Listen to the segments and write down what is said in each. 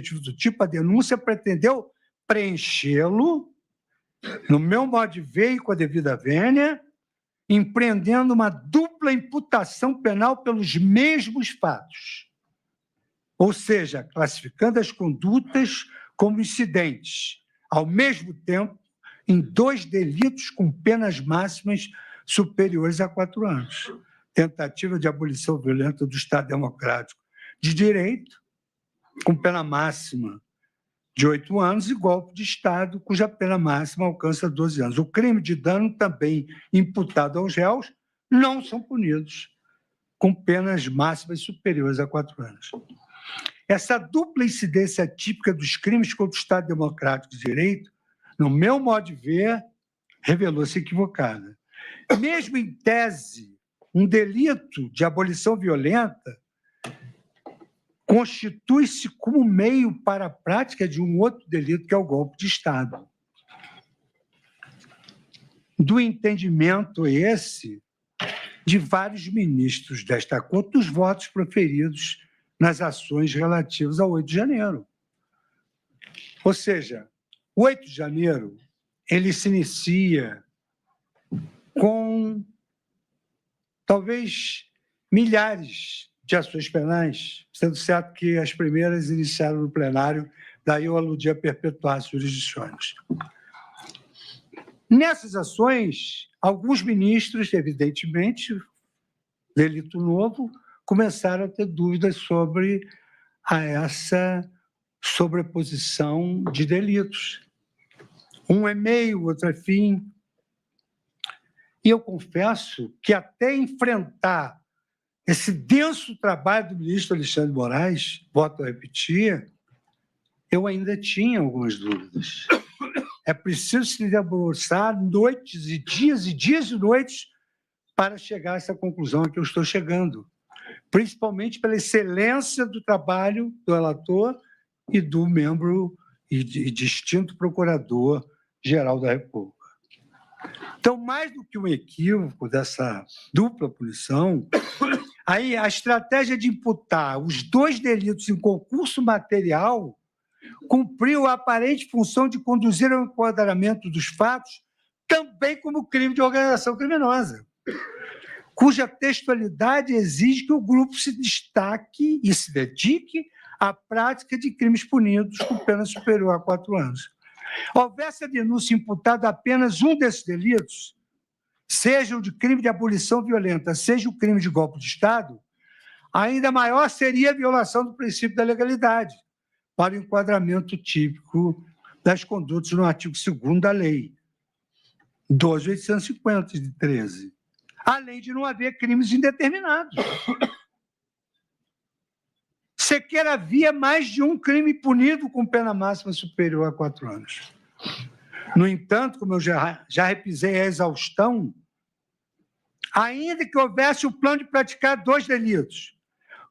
do tipo, a denúncia pretendeu preenchê-lo, no meu modo de ver e com a devida vênia, empreendendo uma dupla imputação penal pelos mesmos fatos. Ou seja, classificando as condutas como incidentes, ao mesmo tempo, em 2 delitos com penas máximas superiores a 4 anos. Tentativa de abolição violenta do Estado Democrático de Direito, com pena máxima de 8 anos, e golpe de Estado, cuja pena máxima alcança 12 anos. O crime de dano, também imputado aos réus, não são punidos com penas máximas superiores a 4 anos. Essa dupla incidência típica dos crimes contra o Estado Democrático de Direito, no meu modo de ver, revelou-se equivocada. Mesmo em tese, um delito de abolição violenta constitui-se como meio para a prática de um outro delito, que é o golpe de Estado. Do entendimento esse de vários ministros desta Corte, dos votos proferidos nas ações relativas ao 8 de janeiro. Ou seja, o 8 de janeiro ele se inicia com talvez milhares de ações penais, sendo certo que as primeiras iniciaram no plenário, daí eu aludi a perpetuar as jurisdições. Nessas ações, alguns ministros, evidentemente, delito novo, começaram a ter dúvidas sobre essa sobreposição de delitos. Um é meio, outro é fim. E eu confesso que até enfrentar esse denso trabalho do ministro Alexandre de Moraes, volto a repetir, eu ainda tinha algumas dúvidas. É preciso se debruçar noites e dias e noites para chegar a essa conclusão a que eu estou chegando, principalmente pela excelência do trabalho do relator e do membro e distinto procurador-geral da República. Então, mais do que um equívoco dessa dupla punição, aí a estratégia de imputar os 2 delitos em concurso material cumpriu a aparente função de conduzir ao enquadramento dos fatos também como crime de organização criminosa, cuja textualidade exige que o grupo se destaque e se dedique à prática de crimes punidos com pena superior a 4 anos. Houvesse a denúncia imputada apenas um desses delitos, seja o de crime de abolição violenta, seja o crime de golpe de Estado, ainda maior seria a violação do princípio da legalidade, para o enquadramento típico das condutas no artigo 2º da lei 12.850 de 13, além de não haver crimes indeterminados. Sequer havia mais de um crime punido com pena máxima superior a 4 anos. No entanto, como eu já repisei a exaustão, ainda que houvesse o plano de praticar 2 delitos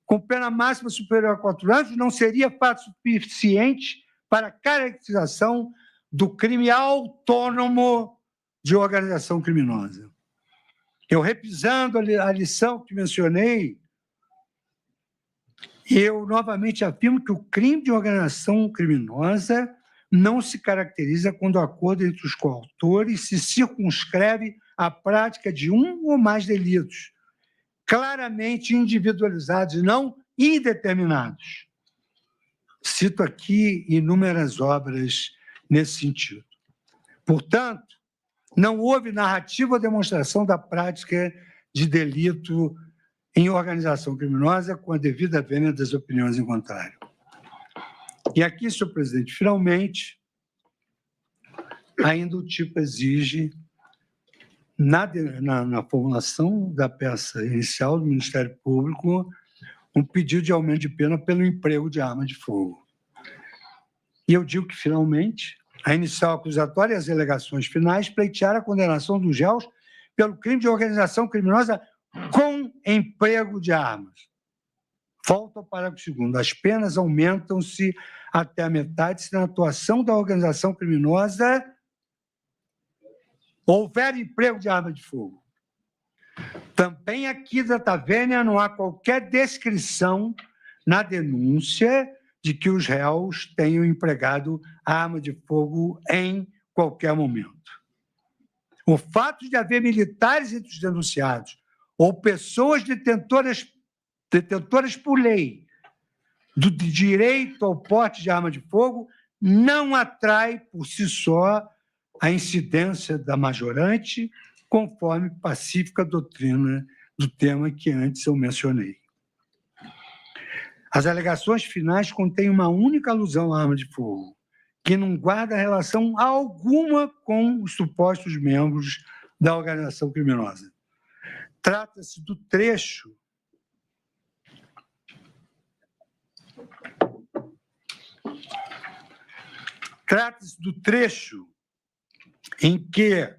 com pena máxima superior a 4 anos, não seria fato suficiente para a caracterização do crime autônomo de organização criminosa. Eu, repisando a lição que mencionei, eu novamente afirmo que o crime de organização criminosa não se caracteriza quando o acordo entre os coautores se circunscreve à prática de um ou mais delitos, claramente individualizados e não indeterminados. Cito aqui inúmeras obras nesse sentido. Portanto, não houve narrativa ou demonstração da prática de delito em organização criminosa com a devida vênia das opiniões em contrário. E aqui, senhor presidente, finalmente, ainda o tipo exige, na formulação da peça inicial do Ministério Público, um pedido de aumento de pena pelo emprego de arma de fogo. E eu digo que, finalmente, a inicial acusatória e as alegações finais pleitearam a condenação dos réus pelo crime de organização criminosa com emprego de armas. Falta o parágrafo 2º. As penas aumentam-se até a metade se na atuação da organização criminosa houver emprego de arma de fogo. Também aqui da Tavênia não há qualquer descrição na denúncia de que os réus tenham empregado arma de fogo em qualquer momento. O fato de haver militares entre os denunciados ou pessoas detentoras por lei do direito ao porte de arma de fogo não atrai por si só a incidência da majorante, conforme pacífica doutrina do tema que antes eu mencionei. As alegações finais contêm uma única alusão à arma de fogo, que não guarda relação alguma com os supostos membros da organização criminosa. Trata-se do trecho em que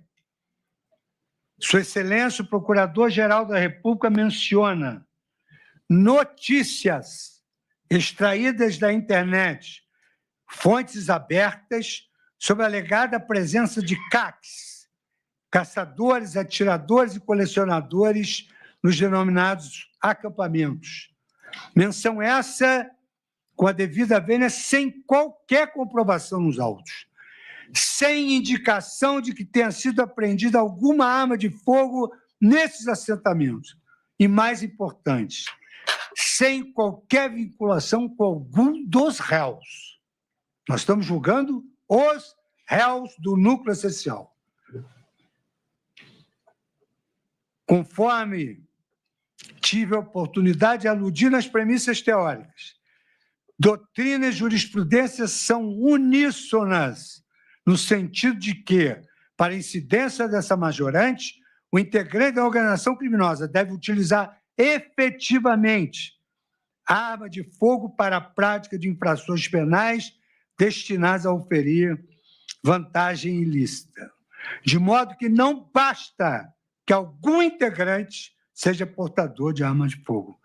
Sua Excelência, o Procurador-Geral da República, menciona notícias extraídas da internet, fontes abertas, sobre a alegada presença de CACs, caçadores, atiradores e colecionadores, nos denominados acampamentos. Menção essa com a devida vênia, sem qualquer comprovação nos autos, sem indicação de que tenha sido apreendida alguma arma de fogo nesses assentamentos. E, mais importante, sem qualquer vinculação com algum dos réus. Nós estamos julgando os réus do núcleo essencial. Conforme tive a oportunidade de aludir nas premissas teóricas, doutrina e jurisprudência são uníssonas, no sentido de que, para a incidência dessa majorante, o integrante da organização criminosa deve utilizar efetivamente a arma de fogo para a prática de infrações penais destinadas a oferir vantagem ilícita. De modo que não basta que algum integrante seja portador de arma de fogo,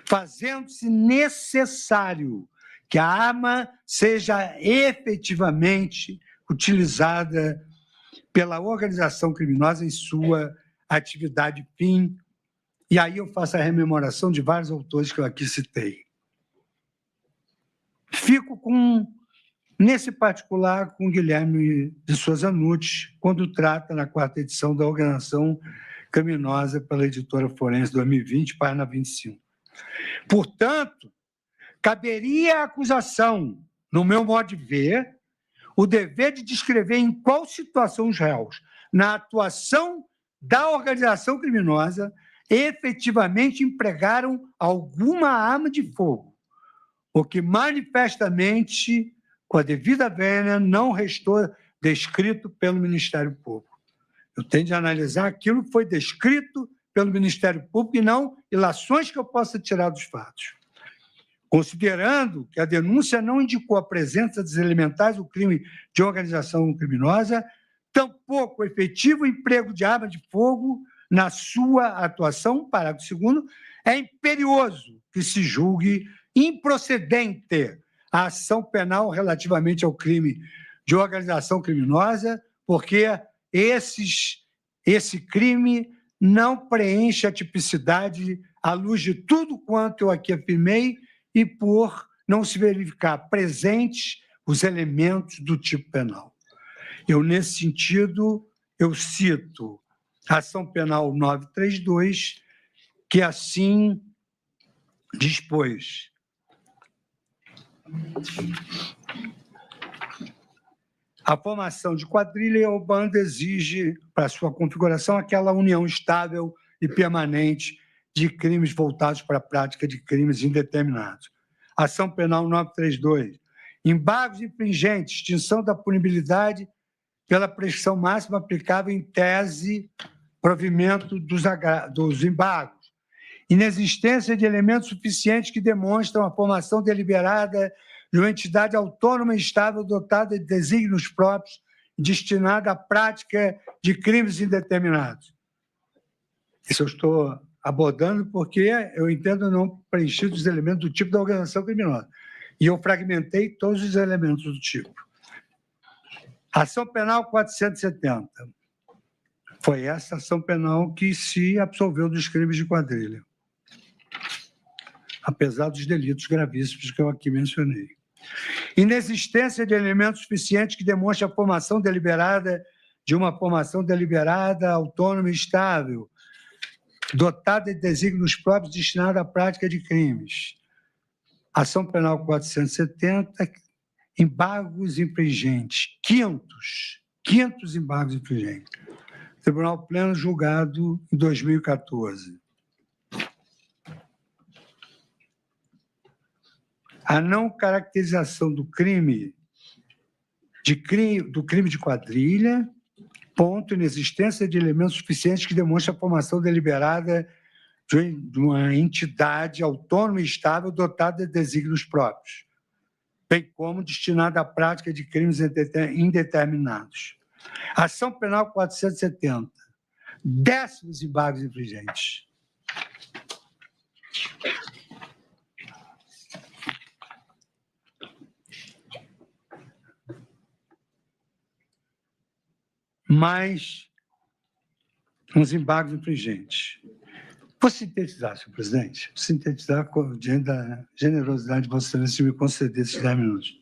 fazendo-se necessário que a arma seja efetivamente utilizada pela organização criminosa em sua atividade fim. E aí eu faço a rememoração de vários autores que eu aqui citei. Fico nesse particular, com Guilherme de Souza Nunes, quando trata na 4ª edição da Organização Criminosa pela Editora Forense 2020, página 25. Portanto, caberia à acusação, no meu modo de ver, o dever de descrever em qual situação os réus, na atuação da organização criminosa, efetivamente empregaram alguma arma de fogo, o que manifestamente, com a devida vênia, não restou descrito pelo Ministério Público. Eu tenho de analisar aquilo que foi descrito pelo Ministério Público e não ilações que eu possa tirar dos fatos. Considerando que a denúncia não indicou a presença dos elementares do crime de organização criminosa, tampouco o efetivo emprego de arma de fogo na sua atuação, parágrafo 2º, é imperioso que se julgue improcedente a ação penal relativamente ao crime de organização criminosa, porque esse crime não preenche a tipicidade à luz de tudo quanto eu aqui afirmei e por não se verificar presentes os elementos do tipo penal. Eu, nesse sentido, eu cito a ação penal 932, que assim dispôs: a formação de quadrilha ou banda exige, para sua configuração, aquela união estável e permanente de crimes voltados para a prática de crimes indeterminados. Ação penal 932, embargos infringentes, extinção da punibilidade pela prescrição máxima aplicável em tese, provimento dos embargos, inexistência de elementos suficientes que demonstram a formação deliberada de uma entidade autônoma e estável dotada de desígnios próprios destinada à prática de crimes indeterminados. Isso eu estou abordando porque eu entendo não preenchido os elementos do tipo da organização criminosa. E eu fragmentei todos os elementos do tipo. Ação penal 470. Foi essa ação penal que se absolveu dos crimes de quadrilha, apesar dos delitos gravíssimos que eu aqui mencionei. Inexistência de elementos suficientes que demonstrem a formação deliberada de uma formação deliberada, autônoma e estável, dotada de desígnios próprios destinada à prática de crimes. Ação Penal 470, embargos infringentes, 500 embargos infringentes. Tribunal Pleno julgado em 2014. A não caracterização do crime de quadrilha, ponto, inexistência de elementos suficientes que demonstrem a formação deliberada de uma entidade autônoma e estável dotada de desígnios próprios, bem como destinada à prática de crimes indeterminados. Ação Penal 470, 10 embargos infringentes. Mais uns embargos infringentes. Vou sintetizar, senhor presidente, vou sintetizar diante da generosidade de Vossa Excelência de me conceder esses 10 minutos.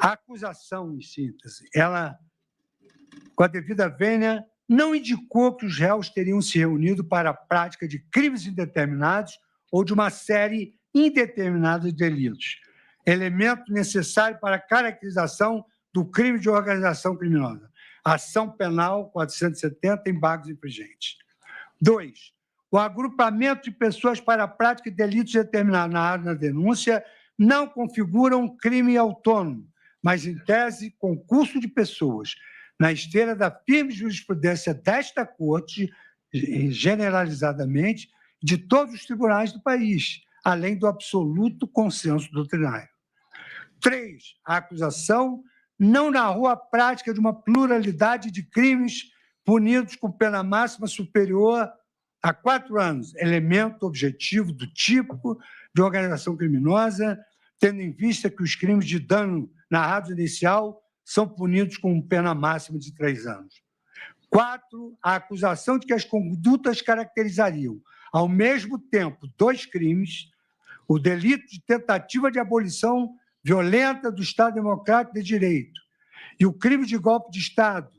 A acusação, em síntese, ela, com a devida vênia, não indicou que os réus teriam se reunido para a prática de crimes indeterminados ou de uma série indeterminada de delitos, elemento necessário para a caracterização do crime de organização criminosa. Ação Penal 470, embargos infringentes. 2. O agrupamento de pessoas para a prática de delitos determinados na área da denúncia não configura um crime autônomo, mas, em tese, concurso de pessoas, na esteira da firme jurisprudência desta Corte, generalizadamente, de todos os tribunais do país, além do absoluto consenso doutrinário. 3. A acusação não narrou a prática de uma pluralidade de crimes punidos com pena máxima superior a 4 anos, elemento objetivo do tipo de organização criminosa, tendo em vista que os crimes de dano narrados inicial são punidos com pena máxima de 3 anos. 4. A acusação de que as condutas caracterizariam, ao mesmo tempo, 2 crimes, o delito de tentativa de abolição violenta do Estado Democrático de Direito e o crime de golpe de Estado,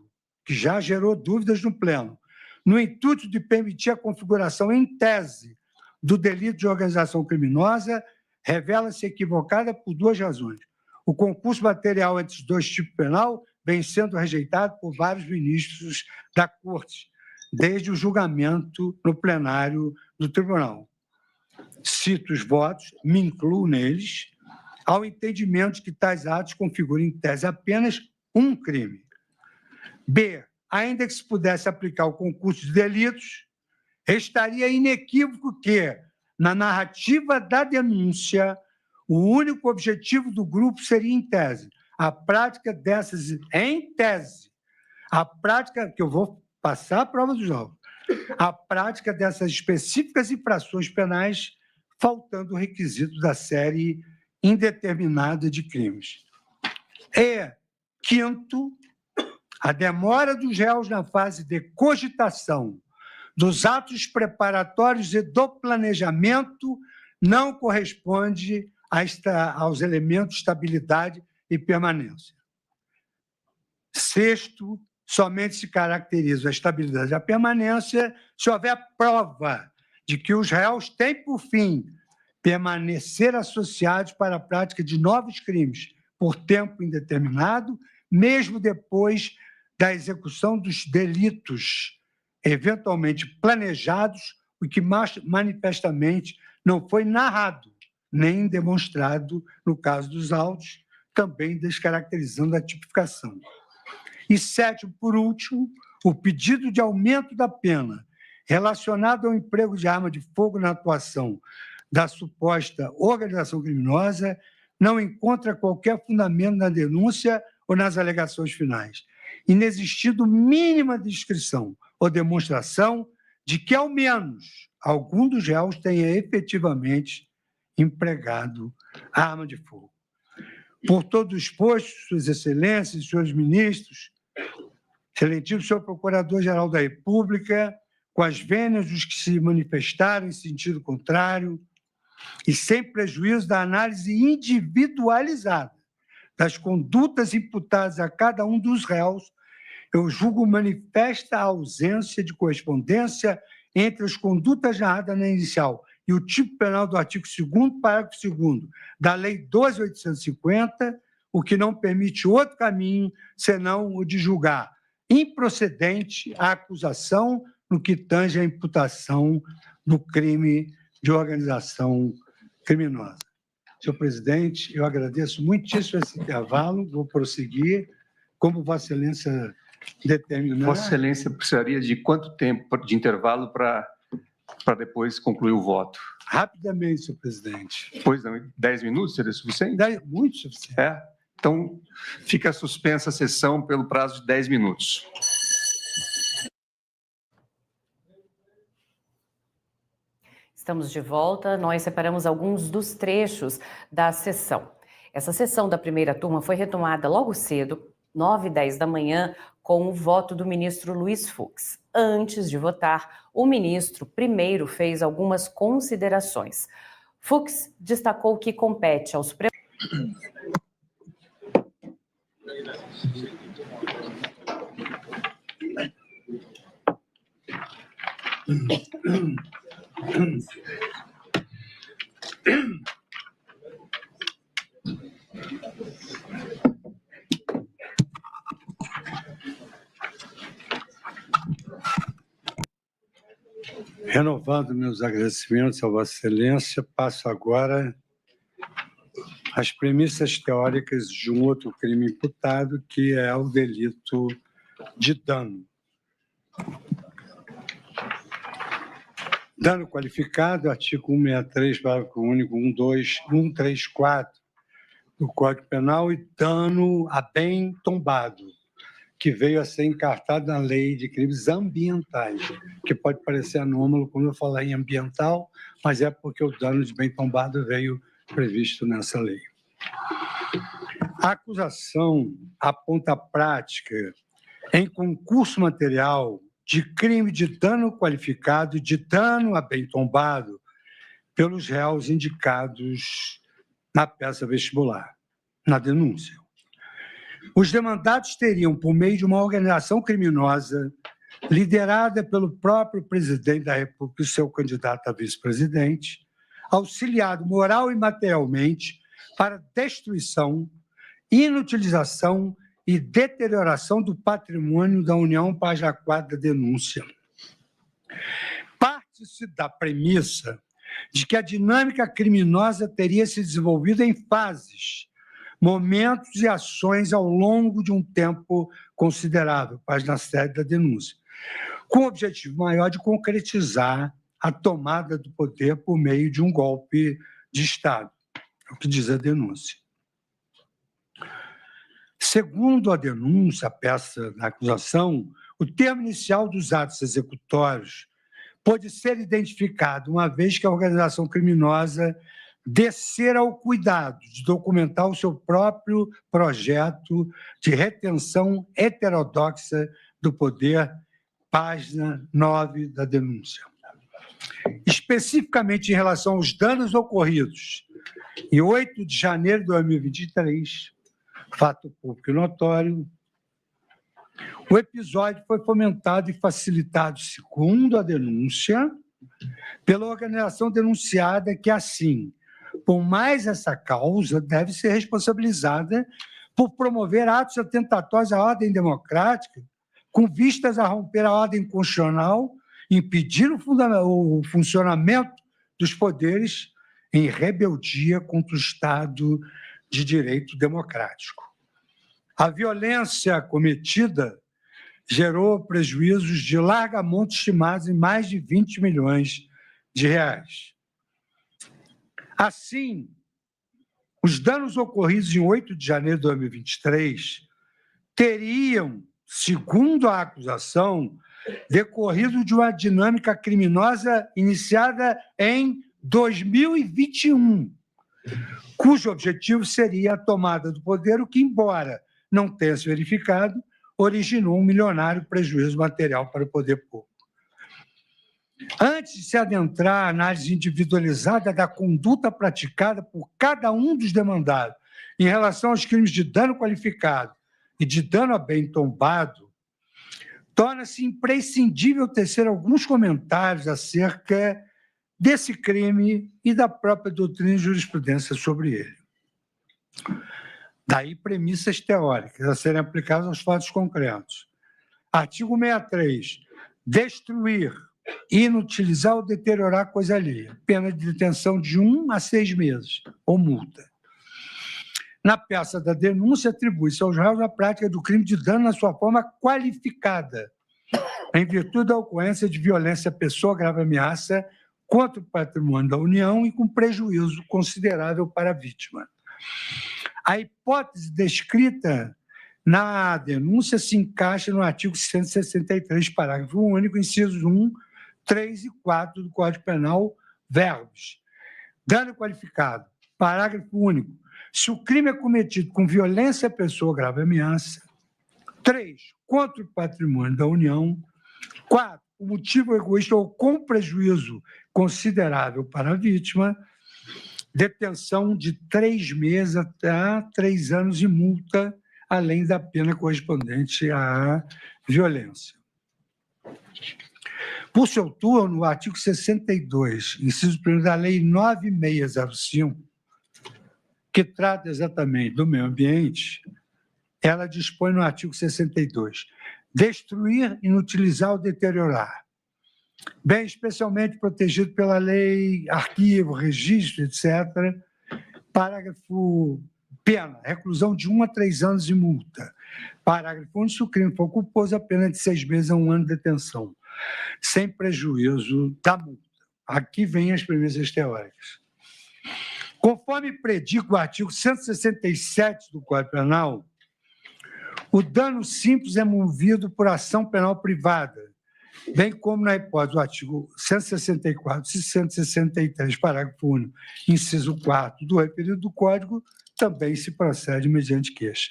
que já gerou dúvidas no Pleno, no intuito de permitir a configuração em tese do delito de organização criminosa, revela-se equivocada por 2 razões. O concurso material entre os 2 tipos penal vem sendo rejeitado por vários ministros da Corte, desde o julgamento no plenário do tribunal. Cito os votos, me incluo neles, ao entendimento de que tais atos configuram em tese apenas um crime. B. Ainda que se pudesse aplicar o concurso de delitos, restaria inequívoco que, na narrativa da denúncia, o único objetivo do grupo seria, em tese, a prática dessas, em tese, a prática, que eu vou passar a prova dos autos, a prática dessas específicas infrações penais, faltando o requisito da série indeterminada de crimes. E, quinto, a demora dos réus na fase de cogitação dos atos preparatórios e do planejamento não corresponde aos elementos de estabilidade e permanência. Sexto, somente se caracteriza a estabilidade e a permanência se houver prova de que os réus têm, por fim, permanecer associados para a prática de novos crimes por tempo indeterminado, mesmo depois da execução dos delitos eventualmente planejados, o que manifestamente não foi narrado, nem demonstrado no caso dos autos, também descaracterizando a tipificação. E sétimo, por último, o pedido de aumento da pena relacionado ao emprego de arma de fogo na atuação da suposta organização criminosa não encontra qualquer fundamento na denúncia ou nas alegações finais, inexistindo mínima descrição ou demonstração de que, ao menos, algum dos réus tenha efetivamente empregado arma de fogo. Por todo o exposto, Suas Excelências, senhores ministros, excelentíssimo senhor Procurador-Geral da República, com as vênias dos que se manifestaram em sentido contrário, e sem prejuízo da análise individualizada das condutas imputadas a cada um dos réus, eu julgo manifesta a ausência de correspondência entre as condutas narradas na inicial e o tipo penal do artigo 2º, parágrafo 2º da Lei 12.850, o que não permite outro caminho senão o de julgar improcedente a acusação no que tange à imputação do crime de organização criminosa. Senhor presidente, eu agradeço muitíssimo esse intervalo, vou prosseguir, como Vossa Excelência determinar. Vossa Excelência precisaria de quanto tempo de intervalo para depois concluir o voto? Rapidamente, senhor presidente. Pois não, 10 minutos seria suficiente? Muito suficiente. É? Então, fica suspensa a sessão pelo prazo de 10 minutos. Estamos de volta, nós separamos alguns dos trechos da sessão. Essa sessão da primeira turma foi retomada logo cedo, 9h10 da manhã, com o voto do ministro Luiz Fux. Antes de votar, o ministro primeiro fez algumas considerações. Fux destacou que compete ao Supremo... Renovando meus agradecimentos a Vossa Excelência, passo agora às premissas teóricas de um outro crime imputado, que é o delito de dano. Dano qualificado, artigo 163, parágrafo único 134 do Código Penal, e dano a bem tombado, que veio a ser encartado na Lei de Crimes Ambientais, que pode parecer anômalo quando eu falar em ambiental, mas é porque o dano de bem tombado veio previsto nessa lei. A acusação aponta a prática em concurso material de crime de dano qualificado e de dano a bem tombado pelos réus indicados na peça vestibular, na denúncia. Os demandados teriam, por meio de uma organização criminosa, liderada pelo próprio presidente da República e seu candidato a vice-presidente, auxiliado moral e materialmente para destruição, inutilização e deterioração do patrimônio da União, página 4 da denúncia. Parte-se da premissa de que a dinâmica criminosa teria se desenvolvido em fases, momentos e ações ao longo de um tempo considerável, página 7 da denúncia, com o objetivo maior de concretizar a tomada do poder por meio de um golpe de Estado, é o que diz a denúncia. Segundo a denúncia, a peça da acusação, o termo inicial dos atos executórios pode ser identificado uma vez que a organização criminosa descer ao cuidado de documentar o seu próprio projeto de retenção heterodoxa do poder, página 9 da denúncia. Especificamente em relação aos danos ocorridos em 8 de janeiro de 2023, fato público e notório, o episódio foi fomentado e facilitado, segundo a denúncia, pela organização denunciada que, assim, por mais essa causa, deve ser responsabilizada por promover atos atentatórios à ordem democrática, com vistas a romper a ordem constitucional, impedir o funcionamento dos poderes em rebeldia contra o Estado de Direito democrático. A violência cometida gerou prejuízos de larga monta estimados em mais de 20 milhões de reais. Assim, os danos ocorridos em 8 de janeiro de 2023 teriam, segundo a acusação, decorrido de uma dinâmica criminosa iniciada em 2021, cujo objetivo seria a tomada do poder, o que, embora não tenha se verificado, originou um milionário prejuízo material para o poder público. Antes de se adentrar à análise individualizada da conduta praticada por cada um dos demandados em relação aos crimes de dano qualificado e de dano a bem tombado, torna-se imprescindível tecer alguns comentários acerca desse crime e da própria doutrina e jurisprudência sobre ele. Daí premissas teóricas a serem aplicadas aos fatos concretos. Artigo 63. Destruir, inutilizar ou deteriorar coisa alheia. Pena de detenção de 1 a 6 meses, ou multa. Na peça da denúncia, atribui-se aos réus a prática do crime de dano na sua forma qualificada, em virtude da ocorrência de violência à pessoa, grave ameaça contra o patrimônio da União e com prejuízo considerável para a vítima. A hipótese descrita na denúncia se encaixa no artigo 163, parágrafo único, incisos 1, 3 e 4 do Código Penal, verbos. Dano qualificado, parágrafo único. Se o crime é cometido com violência à pessoa, grave ameaça. 3, contra o patrimônio da União. 4, o motivo egoísta ou com prejuízo considerável para a vítima. Detenção de 3 meses até 3 anos e multa, além da pena correspondente à violência. Por seu turno, o artigo 62, inciso 1 da Lei 9605, que trata exatamente do meio ambiente, ela dispõe no artigo 62, destruir, inutilizar ou deteriorar. Bem especialmente protegido pela lei, arquivo, registro, etc. Parágrafo, pena, reclusão de 1 a 3 anos e multa. Parágrafo único, se o crime for culposo, a pena de 6 meses a 1 ano de detenção, sem prejuízo da multa. Aqui vêm as premissas teóricas. Conforme predica o artigo 167 do Código Penal, o dano simples é movido por ação penal privada, bem como na hipótese do artigo 164 e 163, parágrafo único, inciso 4 do referido do Código, também se procede mediante queixa.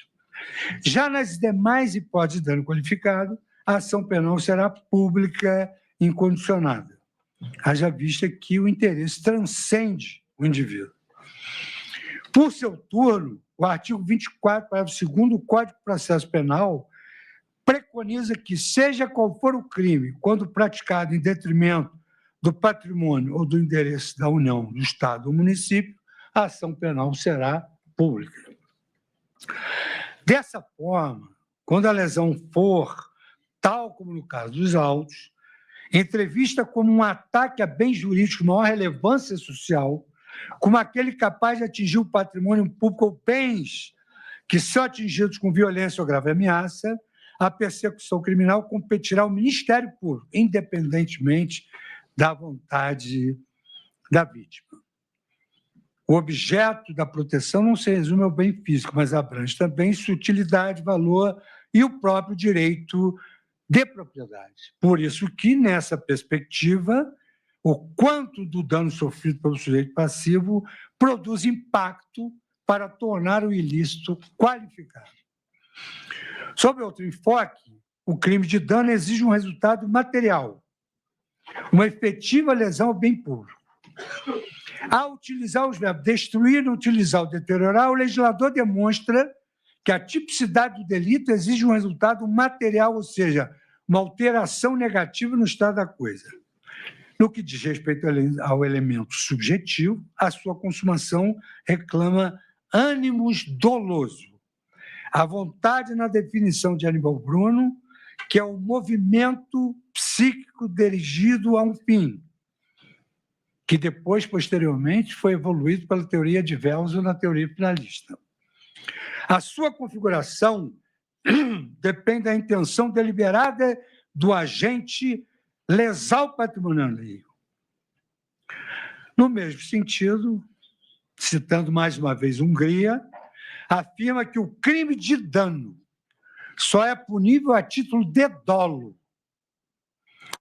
Já nas demais hipóteses de dano qualificado, a ação penal será pública incondicionada, haja vista que o interesse transcende o indivíduo. Por seu turno, o artigo 24, parágrafo 2º do Código de Processo Penal preconiza que, seja qual for o crime, quando praticado em detrimento do patrimônio ou do interesse da União, do Estado ou município, a ação penal será pública. Dessa forma, quando a lesão for, tal como no caso dos autos, entrevista como um ataque a bens jurídicos de maior relevância social, como aquele capaz de atingir o patrimônio público ou bens que são atingidos com violência ou grave ameaça, a persecução criminal competirá ao Ministério Público, independentemente da vontade da vítima. O objeto da proteção não se resume ao bem físico, mas abrange também sua utilidade, valor e o próprio direito de propriedade. Por isso que, nessa perspectiva, o quanto do dano sofrido pelo sujeito passivo produz impacto para tornar o ilícito qualificado. Sob outro enfoque, o crime de dano exige um resultado material, uma efetiva lesão ao bem público. Ao utilizar os verbos destruir, inutilizar ou deteriorar, o legislador demonstra que a tipicidade do delito exige um resultado material, ou seja, uma alteração negativa no estado da coisa. No que diz respeito ao elemento subjetivo, a sua consumação reclama ânimos doloso. A vontade na definição de Aníbal Bruno, que é o movimento psíquico dirigido a um fim, que depois, posteriormente, foi evoluído pela teoria de Wells na teoria finalista. A sua configuração depende da intenção deliberada do agente lesar o patrimônio alheio. No mesmo sentido, citando mais uma vez Hungria, afirma que o crime de dano só é punível a título de dolo.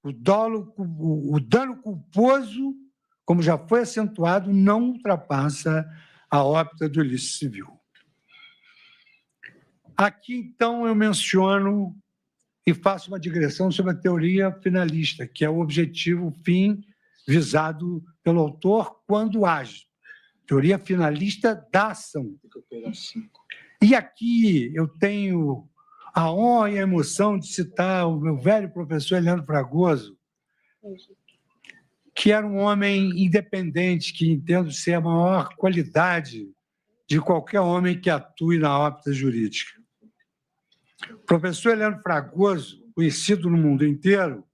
O dano culposo, como já foi acentuado, não ultrapassa a órbita do ilícito civil. Aqui, então, eu menciono e faço uma digressão sobre a teoria finalista, que é o objetivo, o fim visado pelo autor quando age. Teoria finalista da ação. E aqui eu tenho a honra e a emoção de citar o meu velho professor Heleno Fragoso, que era um homem independente, que entendo ser a maior qualidade de qualquer homem que atue na órbita jurídica. O professor Heleno Fragoso, conhecido no mundo inteiro,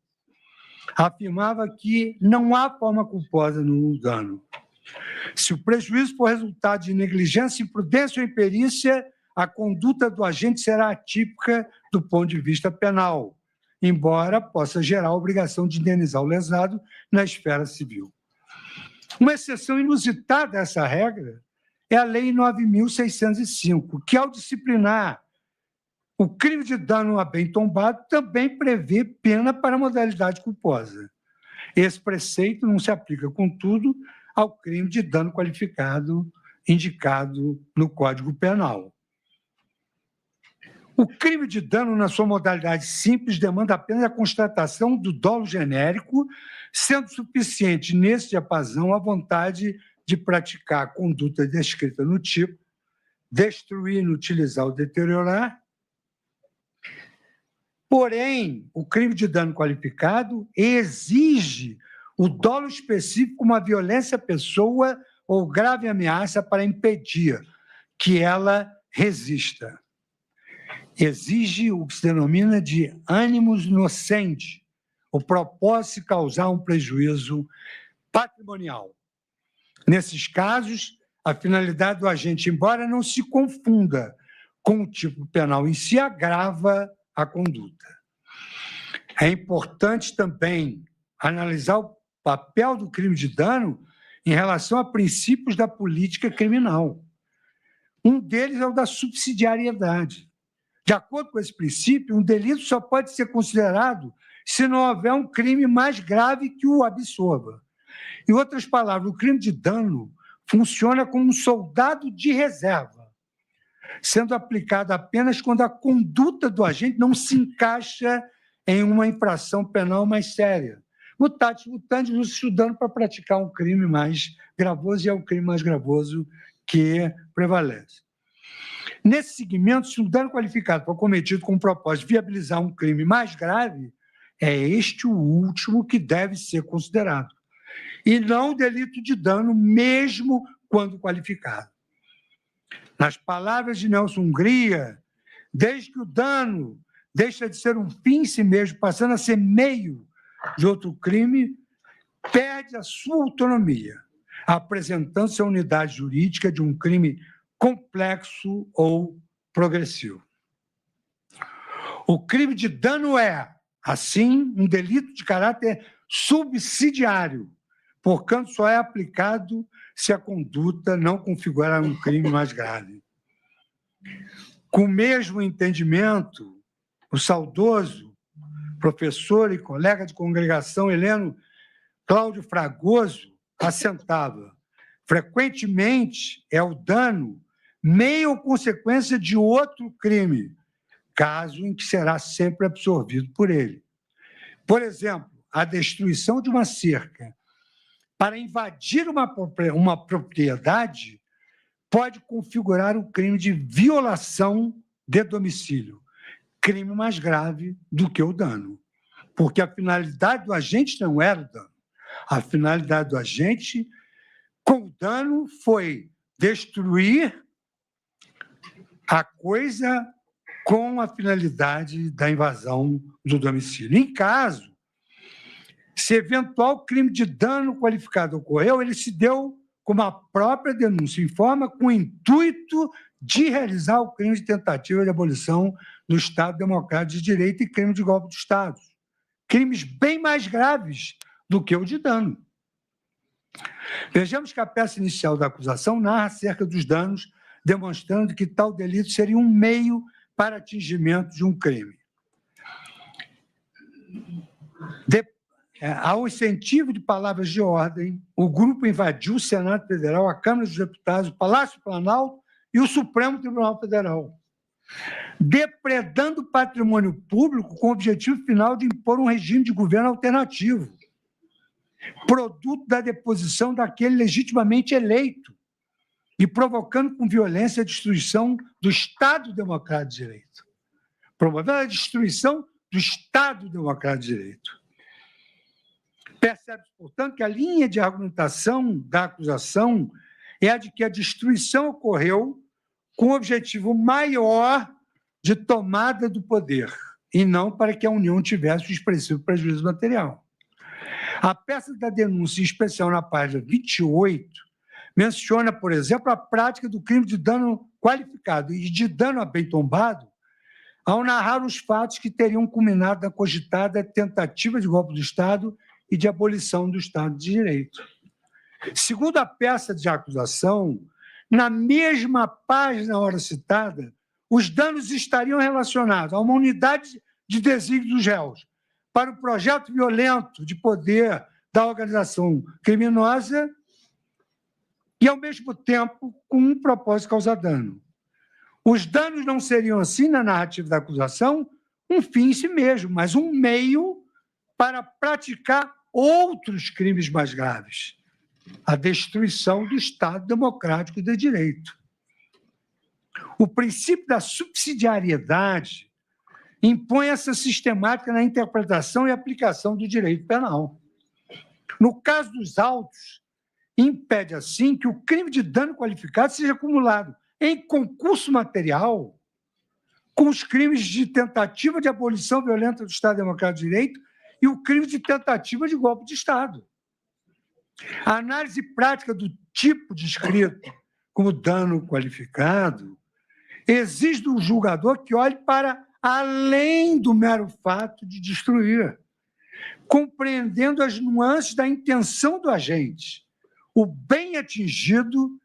afirmava que não há forma culposa no dano. Se o prejuízo for resultado de negligência, imprudência ou imperícia, a conduta do agente será atípica do ponto de vista penal, embora possa gerar a obrigação de indenizar o lesado na esfera civil. Uma exceção inusitada a essa regra é a Lei 9.605, que, ao disciplinar o crime de dano a bem tombado, também prevê pena para a modalidade culposa. Esse preceito não se aplica, contudo, ao crime de dano qualificado indicado no Código Penal. O crime de dano, na sua modalidade simples, demanda apenas a constatação do dolo genérico, sendo suficiente, nesse diapasão, a vontade de praticar a conduta descrita no tipo, destruir, inutilizar ou deteriorar. Porém, o crime de dano qualificado exige o dolo específico, como a violência à pessoa ou grave ameaça para impedir que ela resista. Exige o que se denomina de animus nocente, o propósito de causar um prejuízo patrimonial. Nesses casos, a finalidade do agente, embora não se confunda com o tipo penal em si, agrava a conduta. É importante também analisar o papel do crime de dano em relação a princípios da política criminal. Um deles é o da subsidiariedade. De acordo com esse princípio, um delito só pode ser considerado se não houver um crime mais grave que o absorva. Em outras palavras, o crime de dano funciona como um soldado de reserva, sendo aplicado apenas quando a conduta do agente não se encaixa em uma infração penal mais séria. Mutatis mutandis, estudando para praticar um crime mais gravoso, e é o crime mais gravoso que prevalece. Nesse segmento, se o dano qualificado for cometido com o propósito de viabilizar um crime mais grave, é este o último que deve ser considerado, e não o delito de dano, mesmo quando qualificado. Nas palavras de Nelson Hungria, desde que o dano deixa de ser um fim em si mesmo, passando a ser meio de outro crime, perde a sua autonomia, apresentando-se a unidade jurídica de um crime complexo ou progressivo. O crime de dano é, assim, um delito de caráter subsidiário, portanto, só é aplicado se a conduta não configurar um crime mais grave. Com o mesmo entendimento, o saudoso professor e colega de congregação Heleno Cláudio Fragoso assentava: frequentemente é o dano meio ou consequência de outro crime, caso em que será sempre absorvido por ele. Por exemplo, a destruição de uma cerca para invadir uma propriedade pode configurar o crime de violação de domicílio, crime mais grave do que o dano, porque a finalidade do agente não era o dano. A finalidade do agente com o dano foi destruir a coisa com a finalidade da invasão do domicílio. Em caso, se eventual crime de dano qualificado ocorreu, ele se deu como a própria denúncia informa, com o intuito de realizar o crime de tentativa de abolição do Estado Democrático de Direito e crime de golpe de Estado. Crimes bem mais graves do que o de dano. Vejamos que a peça inicial da acusação narra acerca dos danos, demonstrando que tal delito seria um meio para atingimento de um crime. Ao incentivo de palavras de ordem, o grupo invadiu o Senado Federal, a Câmara dos Deputados, o Palácio Planalto e o Supremo Tribunal Federal. depredando o patrimônio público com o objetivo final de impor um regime de governo alternativo, produto da deposição daquele legitimamente eleito e provocando com violência a destruição do Estado Democrático de Direito. Promovendo a destruição do Estado Democrático de Direito. Percebe-se, portanto, que a linha de argumentação da acusação é a de que a destruição ocorreu com o objetivo maior de tomada do poder, e não para que a União tivesse o expressivo prejuízo material. A peça da denúncia, em especial na página 28, menciona, por exemplo, a prática do crime de dano qualificado e de dano a bem tombado, ao narrar os fatos que teriam culminado na cogitada tentativa de golpe do Estado e de abolição do Estado de Direito. Segundo a peça de acusação, na mesma página hora citada, os danos estariam relacionados a uma unidade de desígnio dos réus para o projeto violento de poder da organização criminosa e, ao mesmo tempo, com um propósito de causar dano. Os danos não seriam, assim, na narrativa da acusação, um fim em si mesmo, mas um meio para praticar outros crimes mais graves, a destruição do Estado democrático e de direito. O princípio da subsidiariedade impõe essa sistemática na interpretação e aplicação do direito penal. No caso dos autos, impede, assim, que o crime de dano qualificado seja acumulado em concurso material com os crimes de tentativa de abolição violenta do Estado Democrático de Direito e o crime de tentativa de golpe de Estado. A análise prática do tipo descrito como dano qualificado exige do julgador que olhe para além do mero fato de destruir, compreendendo as nuances da intenção do agente, o bem atingido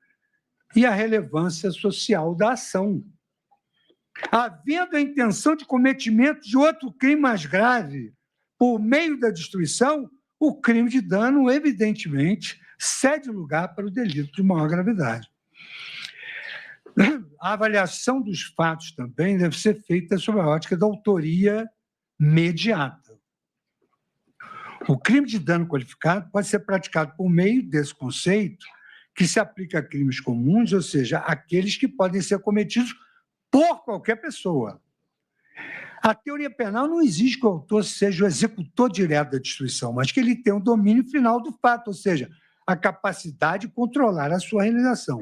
e a relevância social da ação. Havendo a intenção de cometimento de outro crime mais grave por meio da destruição, o crime de dano, evidentemente, cede lugar para o delito de maior gravidade. A avaliação dos fatos também deve ser feita sob a ótica da autoria mediata. O crime de dano qualificado pode ser praticado por meio desse conceito que se aplica a crimes comuns, ou seja, aqueles que podem ser cometidos por qualquer pessoa. A teoria penal não exige que o autor seja o executor direto da destruição, mas que ele tenha o domínio final do fato, ou seja, a capacidade de controlar a sua realização.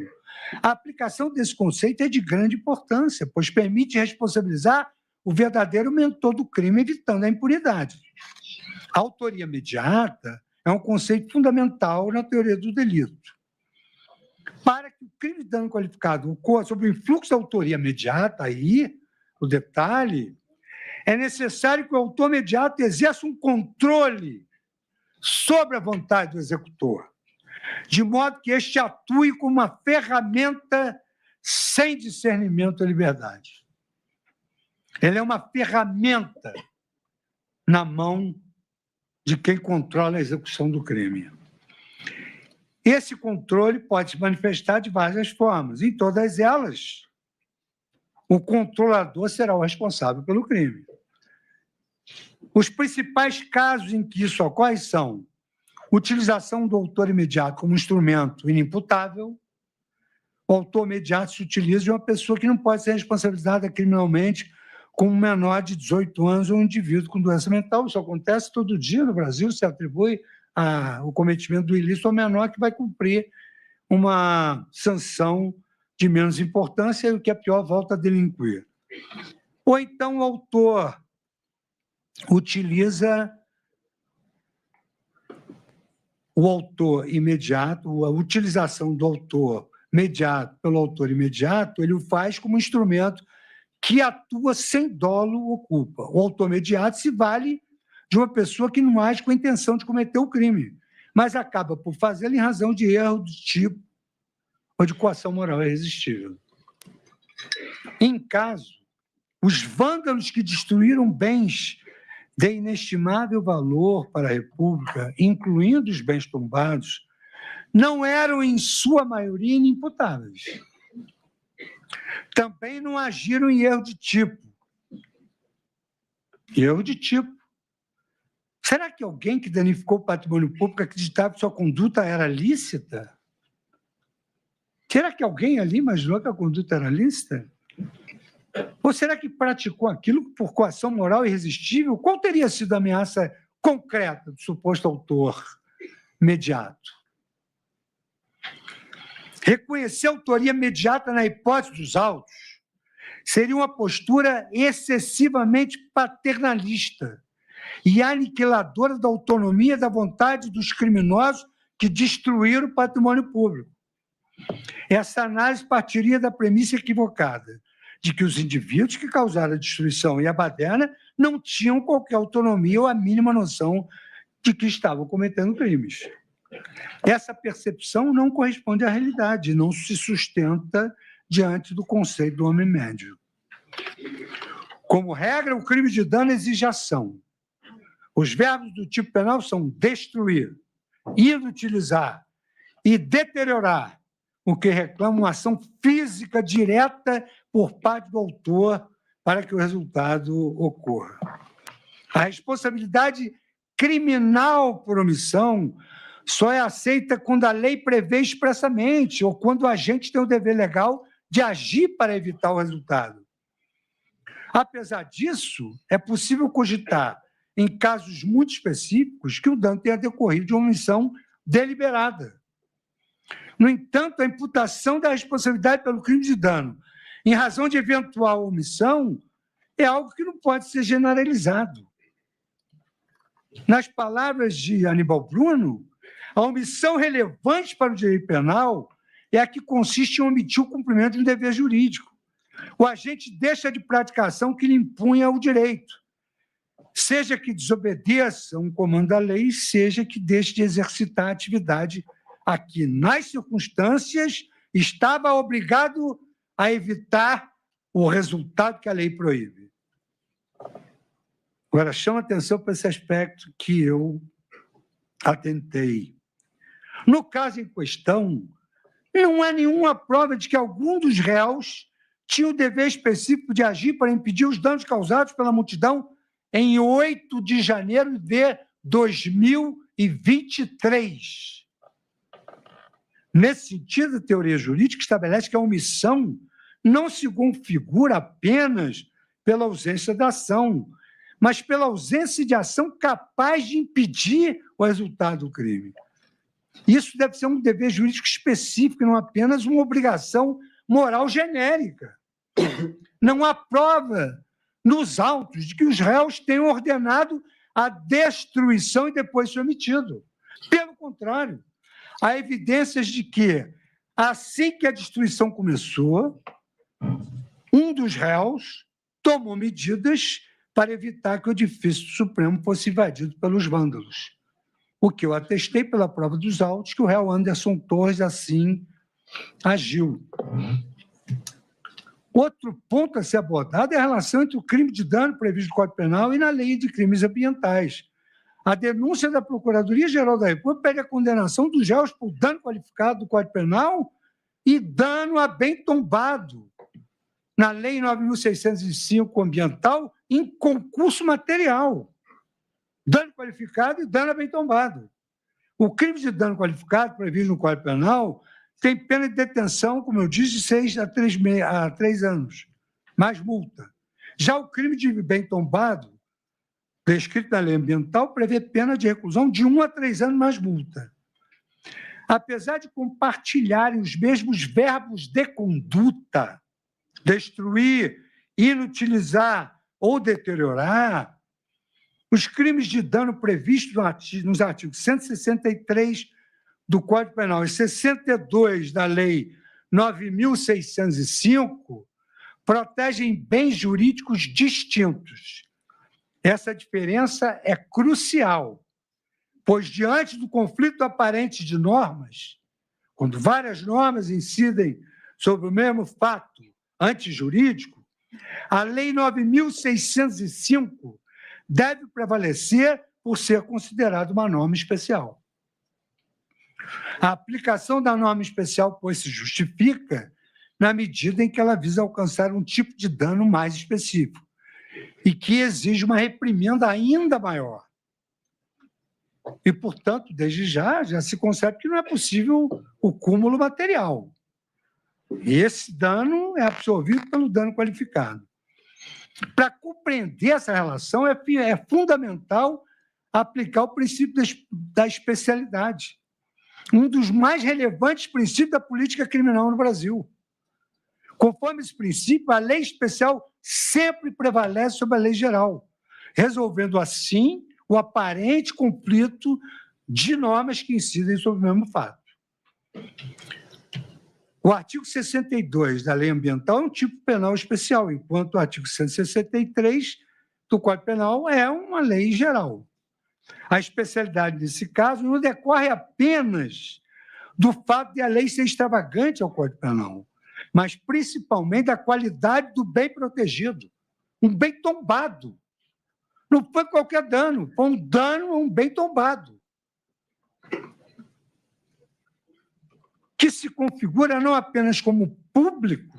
A aplicação desse conceito é de grande importância, pois permite responsabilizar o verdadeiro mentor do crime, evitando a impunidade. A autoria imediata é um conceito fundamental na teoria do delito. Para que o crime de dano qualificado ocorra sob o influxo da autoria imediata, aí, o detalhe, é necessário que o autor imediato exerça um controle sobre a vontade do executor, de modo que este atue como uma ferramenta sem discernimento à liberdade. Ele é uma ferramenta na mão de quem controla a execução do crime. Esse controle pode se manifestar de várias formas. Em todas elas, o controlador será o responsável pelo crime. Os principais casos em que isso ocorre são utilização do autor imediato como instrumento inimputável. O autor imediato se utiliza de uma pessoa que não pode ser responsabilizada criminalmente como um menor de 18 anos ou um indivíduo com doença mental. Isso acontece todo dia no Brasil, se atribui o cometimento do ilícito ao menor que vai cumprir uma sanção de menos importância e, o que é pior, volta a delinquir. Ou então o autor utiliza o autor imediato, a utilização do autor imediato pelo autor imediato, ele o faz como instrumento que atua sem dolo ou culpa. O autor imediato se vale de uma pessoa que não age com a intenção de cometer o crime, mas acaba por fazê-lo em razão de erro do tipo ou de coação moral irresistível. Em caso, os vândalos que destruíram bens de inestimável valor para a República, incluindo os bens tombados, não eram, em sua maioria, inimputáveis. Também não agiram em erro de tipo. Erro de tipo. Será que alguém que danificou o patrimônio público acreditava que sua conduta era lícita? Será que alguém ali imaginou que a conduta era lícita? Ou será que praticou aquilo por coação moral irresistível? Qual teria sido a ameaça concreta do suposto autor imediato? Reconhecer a autoria imediata na hipótese dos autos seria uma postura excessivamente paternalista e aniquiladora da autonomia e da vontade dos criminosos que destruíram o patrimônio público. Essa análise partiria da premissa equivocada de que os indivíduos que causaram a destruição e a baderna não tinham qualquer autonomia ou a mínima noção de que estavam cometendo crimes. Essa percepção não corresponde à realidade, não se sustenta diante do conceito do homem médio. Como regra, o crime de dano exige ação. Os verbos do tipo penal são destruir, inutilizar e deteriorar, o que reclama uma ação física direta por parte do autor para que o resultado ocorra. A responsabilidade criminal por omissão só é aceita quando a lei prevê expressamente ou quando o agente tem o dever legal de agir para evitar o resultado. Apesar disso, é possível cogitar, em casos muito específicos, que o dano tenha decorrido de uma omissão deliberada. No entanto, a imputação da responsabilidade pelo crime de dano em razão de eventual omissão é algo que não pode ser generalizado. Nas palavras de Aníbal Bruno, a omissão relevante para o direito penal é a que consiste em omitir o cumprimento de um dever jurídico. O agente deixa de praticar ação que lhe impunha o direito, seja que desobedeça um comando da lei, seja que deixe de exercitar a atividade a que, nas circunstâncias, estava obrigado a evitar o resultado que a lei proíbe. Agora, chama atenção para esse aspecto que eu atentei. No caso em questão, não há nenhuma prova de que algum dos réus tinha o dever específico de agir para impedir os danos causados pela multidão em 8 de janeiro de 2023. Nesse sentido, a teoria jurídica estabelece que a omissão não se configura apenas pela ausência da ação, mas pela ausência de ação capaz de impedir o resultado do crime. Isso deve ser um dever jurídico específico, não apenas uma obrigação moral genérica. Não há prova nos autos de que os réus tenham ordenado a destruição e depois se omitido. Pelo contrário, há evidências de que, assim que a destruição começou, um dos réus tomou medidas para evitar que o edifício do Supremo fosse invadido pelos vândalos. O que eu atestei pela prova dos autos, que o réu Anderson Torres assim agiu. Outro ponto a ser abordado é a relação entre o crime de dano previsto no Código Penal e na Lei de Crimes Ambientais. A denúncia da Procuradoria-Geral da República pede a condenação dos réus por dano qualificado do Código Penal e dano a bem tombado, na Lei 9.605 ambiental, em concurso material. Dano qualificado e dano a bem tombado. O crime de dano qualificado previsto no Código Penal tem pena de detenção, como eu disse, de 6 a 3 anos, mais multa. Já o crime de bem tombado, descrito na lei ambiental, prevê pena de reclusão de 1 a 3 anos mais multa. Apesar de compartilharem os mesmos verbos de conduta, destruir, inutilizar ou deteriorar, os crimes de dano previstos nos artigos 163 do Código Penal e 62 da Lei 9.605 protegem bens jurídicos distintos. Essa diferença é crucial, pois, diante do conflito aparente de normas, quando várias normas incidem sobre o mesmo fato antijurídico, a Lei 9.605 deve prevalecer por ser considerada uma norma especial. A aplicação da norma especial, pois, se justifica na medida em que ela visa alcançar um tipo de dano mais específico e que exige uma reprimenda ainda maior. E, portanto, desde já se concebe que não é possível o cúmulo material. E esse dano é absorvido pelo dano qualificado. Para compreender essa relação, é fundamental aplicar o princípio da especialidade, um dos mais relevantes princípios da política criminal no Brasil. Conforme esse princípio, a lei especial sempre prevalece sobre a lei geral, resolvendo assim o aparente conflito de normas que incidem sobre o mesmo fato. O artigo 62 da Lei Ambiental é um tipo penal especial, enquanto o artigo 163 do Código Penal é uma lei geral. A especialidade, nesse caso, não decorre apenas do fato de a lei ser extravagante ao Código Penal, mas principalmente da qualidade do bem protegido, um bem tombado. Não foi qualquer dano, foi um dano a um bem tombado, que se configura não apenas como público,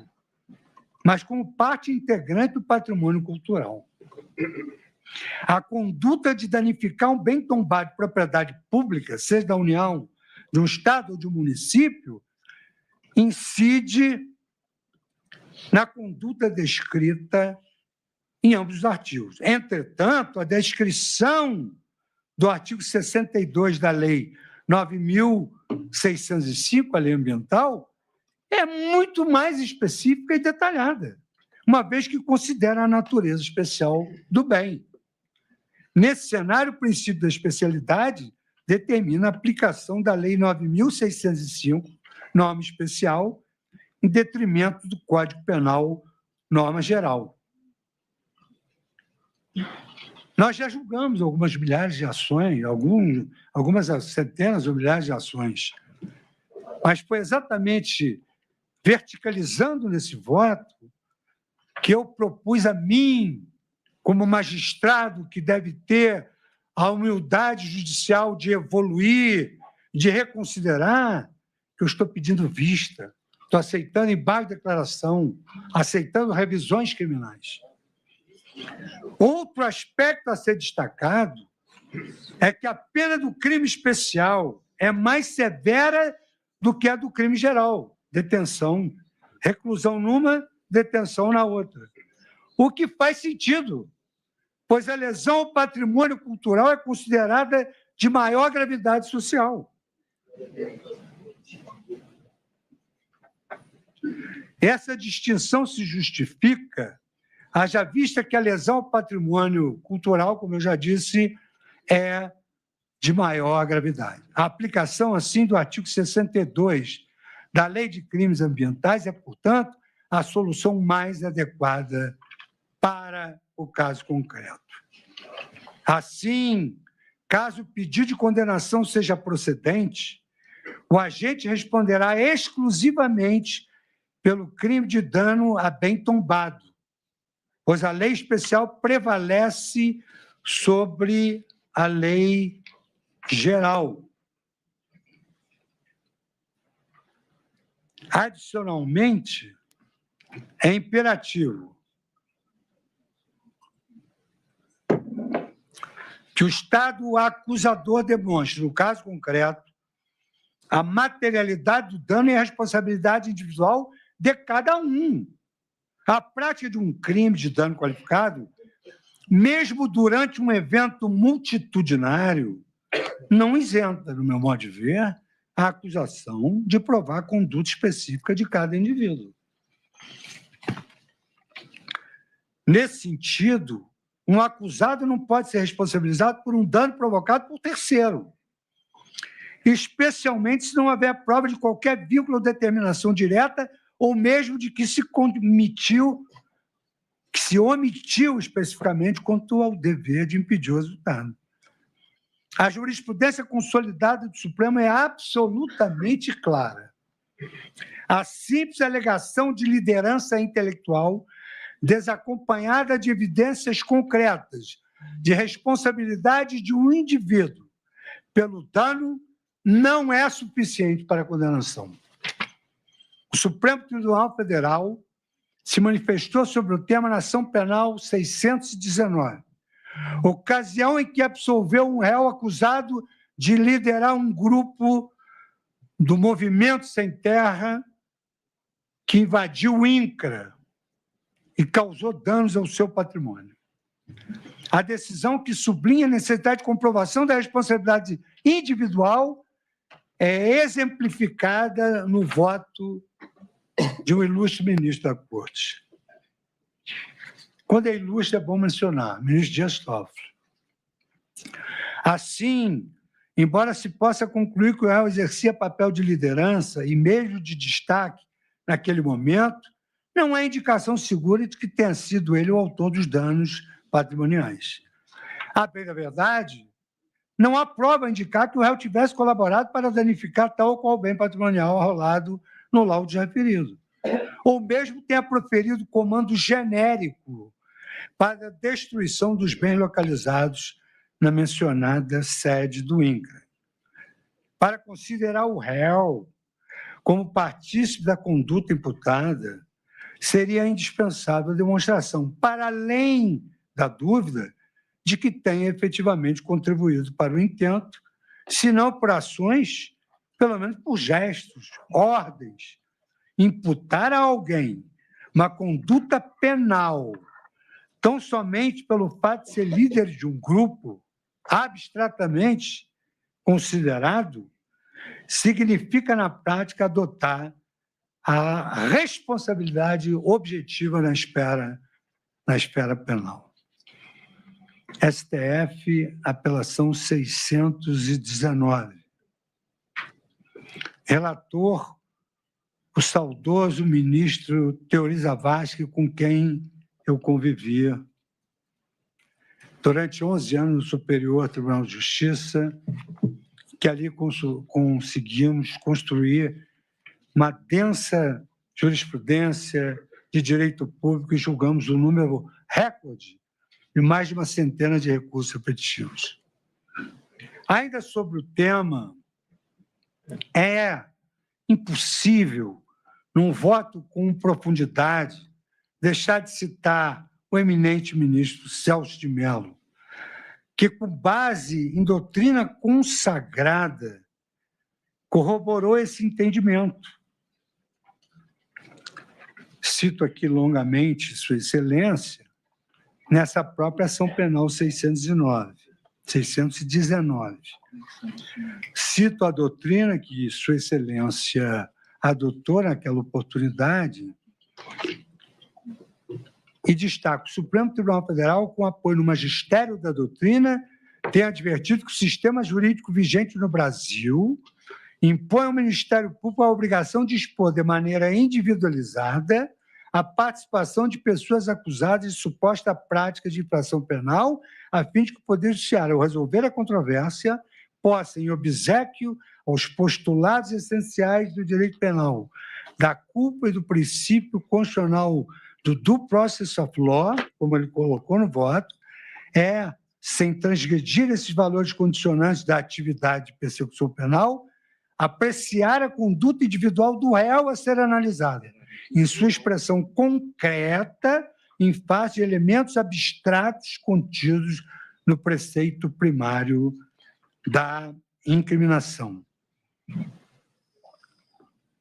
mas como parte integrante do patrimônio cultural. A conduta de danificar um bem tombado de propriedade pública, seja da União, de um Estado ou de um município, incide na conduta descrita em ambos os artigos. Entretanto, a descrição do artigo 62 da Lei 9.605, a Lei Ambiental, é muito mais específica e detalhada, uma vez que considera a natureza especial do bem. Nesse cenário, o princípio da especialidade determina a aplicação da Lei 9.605, norma especial, em detrimento do Código Penal, norma geral. Nós já julgamos algumas milhares de ações, algumas centenas ou milhares de ações, mas foi exatamente verticalizando nesse voto que eu propus a mim, como magistrado que deve ter a humildade judicial de evoluir, de reconsiderar, que eu estou pedindo vista, estou aceitando embargo de declaração, aceitando revisões criminais. Outro aspecto a ser destacado é que a pena do crime especial é mais severa do que a do crime geral, detenção, reclusão numa, detenção na outra. O que faz sentido, pois a lesão ao patrimônio cultural é considerada de maior gravidade social. Essa distinção se justifica, haja vista que a lesão ao patrimônio cultural, como eu já disse, é de maior gravidade. A aplicação, assim, do artigo 62 da Lei de Crimes Ambientais é, portanto, a solução mais adequada para o caso concreto. Assim, caso o pedido de condenação seja procedente, o agente responderá exclusivamente pelo crime de dano a bem tombado, pois a lei especial prevalece sobre a lei geral. Adicionalmente, é imperativo que o Estado acusador demonstre, no caso concreto, a materialidade do dano e a responsabilidade individual de cada um. A prática de um crime de dano qualificado, mesmo durante um evento multitudinário, não isenta, no meu modo de ver, a acusação de provar a conduta específica de cada indivíduo. Nesse sentido, um acusado não pode ser responsabilizado por um dano provocado por terceiro, especialmente se não houver prova de qualquer vínculo ou determinação direta ou mesmo de que se omitiu especificamente quanto ao dever de impedir o resultado. A jurisprudência consolidada do Supremo é absolutamente clara. A simples alegação de liderança intelectual, desacompanhada de evidências concretas de responsabilidade de um indivíduo pelo dano, não é suficiente para a condenação. O Supremo Tribunal Federal se manifestou sobre o tema na ação penal 619, ocasião em que absolveu um réu acusado de liderar um grupo do Movimento Sem Terra que invadiu o INCRA e causou danos ao seu patrimônio. A decisão, que sublinha a necessidade de comprovação da responsabilidade individual, é exemplificada no voto de um ilustre ministro da Corte. Quando é ilustre, é bom mencionar, ministro Dias Toffoli. Assim, embora se possa concluir que o réu exercia papel de liderança e mesmo de destaque naquele momento, não há indicação segura de que tenha sido ele o autor dos danos patrimoniais. A bem da verdade, não há prova a indicar que o réu tivesse colaborado para danificar tal ou qual bem patrimonial arrolado no laudo referido, ou mesmo tenha proferido comando genérico para a destruição dos bens localizados na mencionada sede do INCRA. Para considerar o réu como partícipe da conduta imputada, seria indispensável a demonstração, para além da dúvida, de que tenha efetivamente contribuído para o intento, se não por ações, pelo menos por gestos, ordens. Imputar a alguém uma conduta penal tão somente pelo fato de ser líder de um grupo abstratamente considerado, significa, na prática, adotar a responsabilidade objetiva na esfera penal. STF, apelação 619. Relator, o saudoso ministro Teori Zavascki, com quem eu convivia durante 11 anos no Superior Tribunal de Justiça, que ali conseguimos construir uma densa jurisprudência de direito público e julgamos um número recorde de mais de uma centena de recursos repetitivos. Ainda sobre o tema, é impossível, num voto com profundidade, deixar de citar o eminente ministro Celso de Mello, que, com base em doutrina consagrada, corroborou esse entendimento. Cito aqui longamente Sua Excelência, nessa própria ação penal 619. Cito a doutrina que Sua Excelência adotou naquela oportunidade e destaco: o Supremo Tribunal Federal, com apoio no magistério da doutrina, tem advertido que o sistema jurídico vigente no Brasil impõe ao Ministério Público a obrigação de expor de maneira individualizada a participação de pessoas acusadas de suposta prática de infração penal, a fim de que o Poder Judiciário, ao resolver a controvérsia, possa, em obséquio aos postulados essenciais do direito penal, da culpa e do princípio constitucional do due process of law, como ele colocou no voto, sem transgredir esses valores condicionantes da atividade de persecução penal, apreciar a conduta individual do réu a ser analisada, em sua expressão concreta, em face de elementos abstratos contidos no preceito primário da incriminação.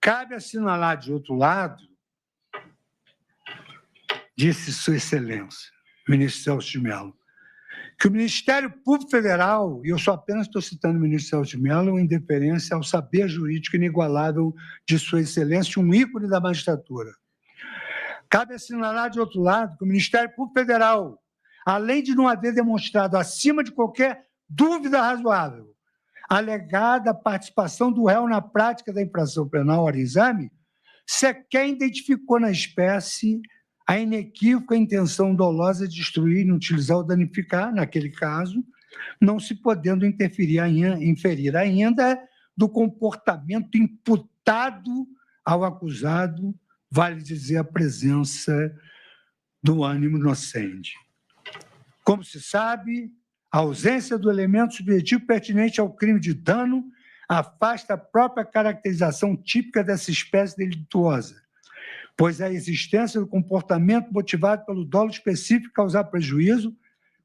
Cabe assinalar, de outro lado, disse Sua Excelência, ministro Celso de Mello, que o Ministério Público Federal, e eu só apenas estou citando o ministro Celso de Mello em deferência ao saber jurídico inigualável de Sua Excelência, um ícone da magistratura. Cabe assinalar, de outro lado, que o Ministério Público Federal, além de não haver demonstrado, acima de qualquer dúvida razoável, alegada participação do réu na prática da infração penal ora exame, sequer identificou na espécie a inequívoca intenção dolosa de destruir, inutilizar ou danificar, naquele caso, não se podendo inferir ainda do comportamento imputado ao acusado, vale dizer, a presença do ânimo inocente. Como se sabe, a ausência do elemento subjetivo pertinente ao crime de dano afasta a própria caracterização típica dessa espécie delituosa, pois a existência do comportamento motivado pelo dolo específico causar prejuízo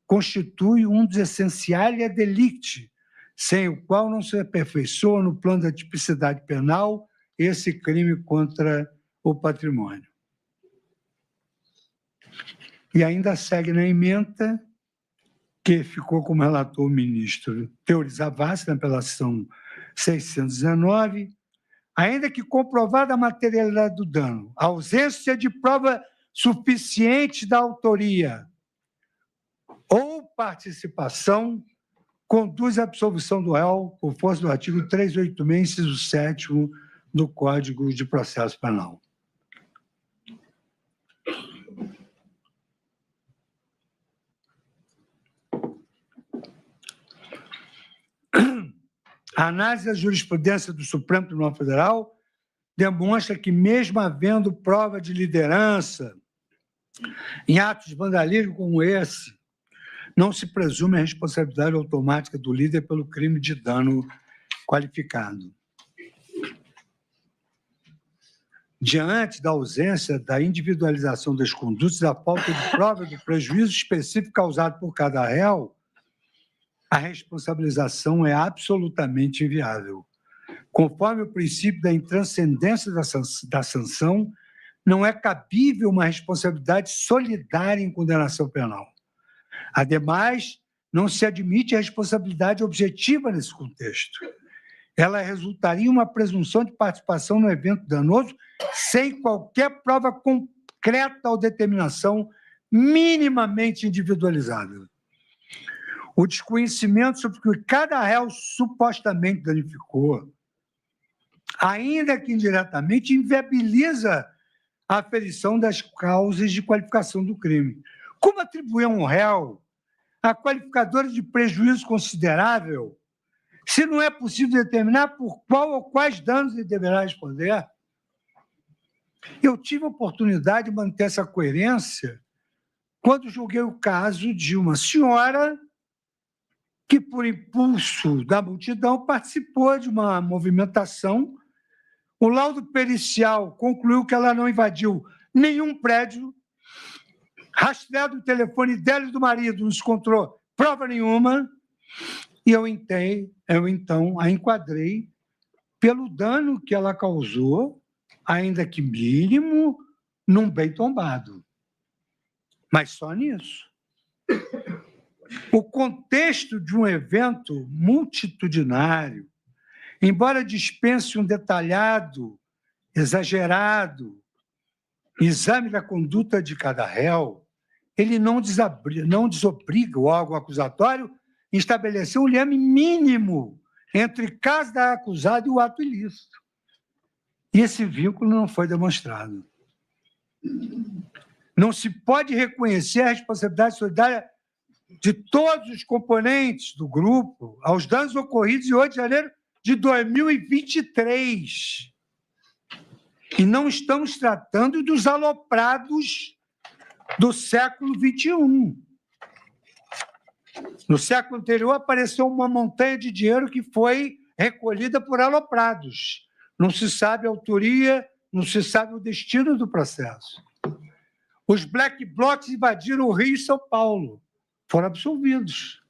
constitui um dos essenciais delicti, sem o qual não se aperfeiçoa no plano da tipicidade penal esse crime contra o patrimônio. E ainda segue na ementa, que ficou como relator o ministro Teori Zavascki, na apelação 619, ainda que comprovada a materialidade do dano, a ausência de prova suficiente da autoria ou participação conduz à absolvição do réu por força do artigo 386, inciso 7º do Código de Processo Penal. A análise da jurisprudência do Supremo Tribunal Federal demonstra que, mesmo havendo prova de liderança em atos de vandalismo como esse, não se presume a responsabilidade automática do líder pelo crime de dano qualificado. Diante da ausência da individualização das condutas, da falta de prova do prejuízo específico causado por cada réu, a responsabilização é absolutamente inviável. Conforme o princípio da intranscendência da sanção, não é cabível uma responsabilidade solidária em condenação penal. Ademais, não se admite a responsabilidade objetiva nesse contexto. Ela resultaria em uma presunção de participação no evento danoso sem qualquer prova concreta ou determinação minimamente individualizada. O desconhecimento sobre o que cada réu supostamente danificou, ainda que indiretamente, inviabiliza a aferição das causas de qualificação do crime. Como atribuir a um réu a qualificadora de prejuízo considerável se não é possível determinar por qual ou quais danos ele deverá responder? Eu tive a oportunidade de manter essa coerência quando julguei o caso de uma senhora que, por impulso da multidão, participou de uma movimentação. O laudo pericial concluiu que ela não invadiu nenhum prédio, rastreado o telefone dela e do marido, não se encontrou prova nenhuma, e eu então a enquadrei pelo dano que ela causou, ainda que mínimo, num bem tombado. Mas só nisso. O contexto de um evento multitudinário, embora dispense um detalhado, exagerado exame da conduta de cada réu, ele não desobriga o órgão acusatório em estabelecer um leme mínimo entre caso da acusada e o ato ilícito. E esse vínculo não foi demonstrado. Não se pode reconhecer a responsabilidade solidária de todos os componentes do grupo aos danos ocorridos em 8 de janeiro de 2023. E não estamos tratando dos aloprados do século XXI. No século anterior, apareceu uma montanha de dinheiro que foi recolhida por aloprados. Não se sabe a autoria, não se sabe o destino do processo. Os black blocs invadiram o Rio e São Paulo. Foram absolvidos.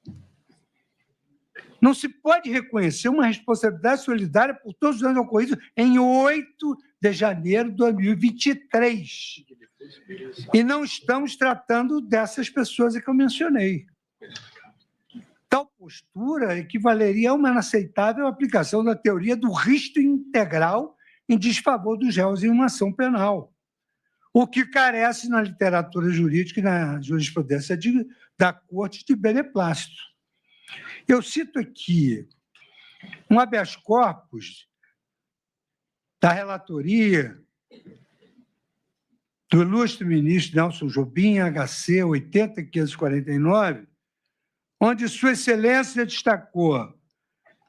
Não se pode reconhecer uma responsabilidade solidária por todos os danos ocorridos em 8 de janeiro de 2023. E não estamos tratando dessas pessoas que eu mencionei. Tal postura equivaleria a uma inaceitável aplicação da teoria do risco integral em desfavor dos réus em uma ação penal, o que carece na literatura jurídica e na jurisprudência da Corte de beneplácito. Eu cito aqui um habeas corpus da relatoria do ilustre ministro Nelson Jobim, HC 80.549, onde Sua Excelência destacou: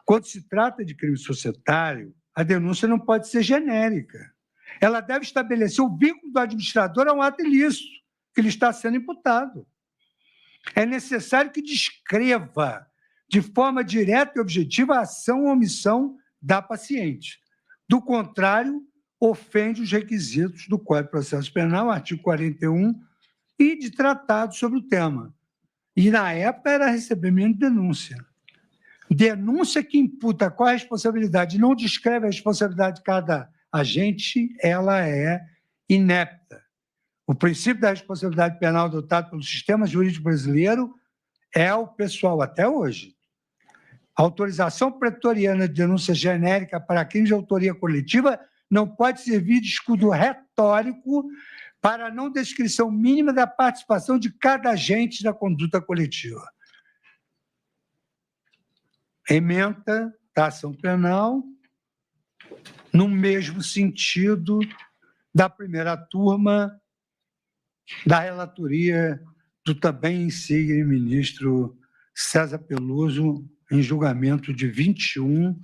quando se trata de crime societário, a denúncia não pode ser genérica. Ela deve estabelecer o vínculo do administrador a um ato ilícito que lhe está sendo imputado. É necessário que descreva, de forma direta e objetiva, a ação ou omissão da paciente. Do contrário, ofende os requisitos do Código de Processo Penal, artigo 41, e de tratados sobre o tema. E, na época, era recebimento de denúncia. Denúncia que imputa qual a responsabilidade, não descreve a responsabilidade de cada agente, ela é inepta. O princípio da responsabilidade penal adotado pelo sistema jurídico brasileiro é o pessoal até hoje. A autorização pretoriana de denúncia genérica para crimes de autoria coletiva não pode servir de escudo retórico para a não descrição mínima da participação de cada agente da conduta coletiva. Ementa da ação penal no mesmo sentido da primeira turma da relatoria do também insigne ministro César Peluso, em julgamento de 21